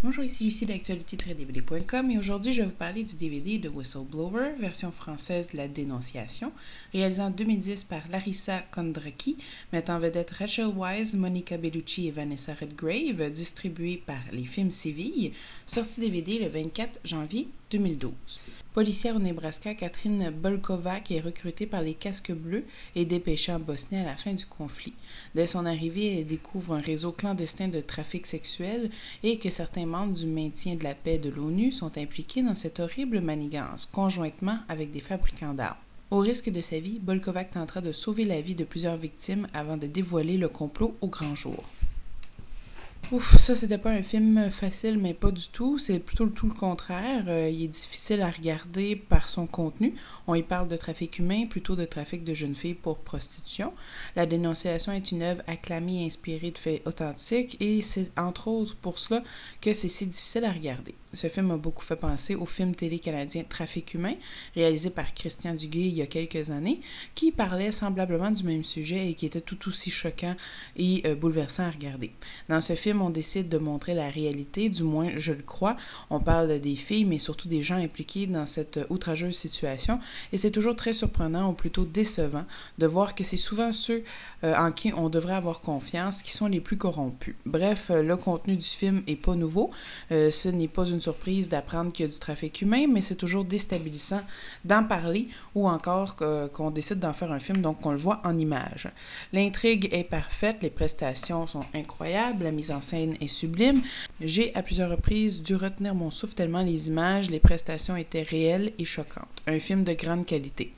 Bonjour, ici Lucie d'actualité-dvd.com et aujourd'hui je vais vous parler du DVD de Whistleblower, version française de La Dénonciation, réalisé en 2010 par Larissa Kondraki, mettant en vedette Rachel Weisz, Monica Bellucci et Vanessa Redgrave, distribué par Les Films Séville, sorti DVD le 24 janvier 2012. Policière au Nebraska, Catherine Bolkovac est recrutée par les Casques Bleus et dépêchée en Bosnie à la fin du conflit. Dès son arrivée, elle découvre un réseau clandestin de trafic sexuel et que certains membres du maintien de la paix de l'ONU sont impliqués dans cette horrible manigance, conjointement avec des fabricants d'armes. Au risque de sa vie, Bolkovac tentera de sauver la vie de plusieurs victimes avant de dévoiler le complot au grand jour. Ouf, ça c'était pas un film facile, mais pas du tout. C'est plutôt tout le contraire. Il est difficile à regarder par son contenu. On y parle de trafic humain, plutôt de trafic de jeunes filles pour prostitution. La Dénonciation est une œuvre acclamée et inspirée de faits authentiques, et c'est entre autres pour cela que c'est si difficile à regarder. Ce film m'a beaucoup fait penser au film télé canadien Trafic humain, réalisé par Christian Duguay il y a quelques années, qui parlait semblablement du même sujet et qui était tout aussi choquant et bouleversant à regarder. Dans ce film, on décide de montrer la réalité, du moins je le crois. On parle des filles, mais surtout des gens impliqués dans cette outrageuse situation, et c'est toujours très surprenant, ou plutôt décevant, de voir que c'est souvent ceux en qui on devrait avoir confiance qui sont les plus corrompus. Bref, le contenu du film est pas nouveau. Ce n'est pas une surprise d'apprendre qu'il y a du trafic humain, mais c'est toujours déstabilisant d'en parler ou encore qu'on décide d'en faire un film, donc qu'on le voit en images. L'intrigue est parfaite, les prestations sont incroyables, la mise en scène est sublime. J'ai à plusieurs reprises dû retenir mon souffle tellement les images, les prestations étaient réelles et choquantes. Un film de grande qualité.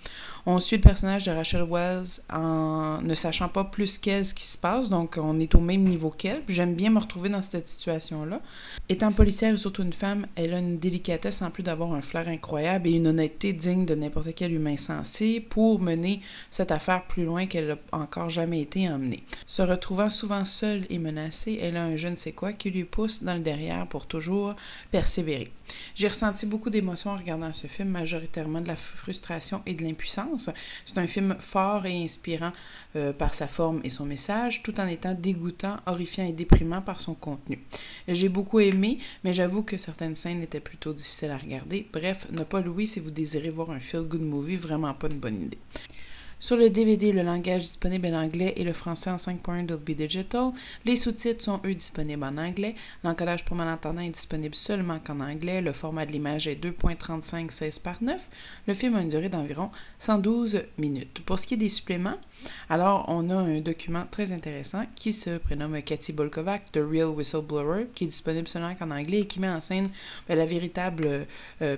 On suit le personnage de Rachel Weisz en ne sachant pas plus qu'elle ce qui se passe, donc on est au même niveau qu'elle. J'aime bien me retrouver dans cette situation-là. Étant policière et surtout une femme, elle a une délicatesse en plus d'avoir un flair incroyable et une honnêteté digne de n'importe quel humain sensé pour mener cette affaire plus loin qu'elle n'a encore jamais été emmenée. Se retrouvant souvent seule et menacée, elle a un je ne sais quoi qui lui pousse dans le derrière pour toujours persévérer. J'ai ressenti beaucoup d'émotions en regardant ce film, majoritairement de la frustration et de l'impuissance. C'est un film fort et inspirant par sa forme et son message, tout en étant dégoûtant, horrifiant et déprimant par son contenu. J'ai beaucoup aimé, mais j'avoue que certaines scènes étaient plutôt difficiles à regarder. Bref, ne pas louer si vous désirez voir un feel-good movie, vraiment pas une bonne idée. Sur le DVD, le langage disponible est l'anglais et le français en 5.1 Dolby Digital. Les sous-titres sont eux disponibles en anglais. L'encodage pour malentendants est disponible seulement qu'en anglais. Le format de l'image est 2.35 16:9. Le film a une durée d'environ 112 minutes. Pour ce qui est des suppléments, alors on a un document très intéressant qui se prénomme Cathy Bolkovac, The Real Whistleblower, qui est disponible seulement qu'en anglais et qui met en scène la véritable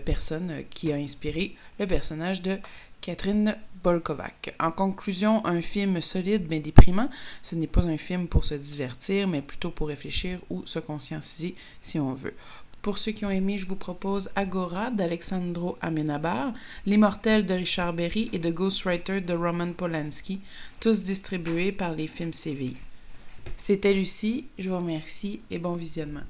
personne qui a inspiré le personnage de Catherine Bolkovac. En conclusion, un film solide mais déprimant. Ce n'est pas un film pour se divertir, mais plutôt pour réfléchir ou se conscientiser si on veut. Pour ceux qui ont aimé, je vous propose Agora d'Alexandro Amenabar, L'Immortel de Richard Berry et The Ghostwriter de Roman Polanski, tous distribués par les Films Séville. C'était Lucie, je vous remercie et bon visionnement.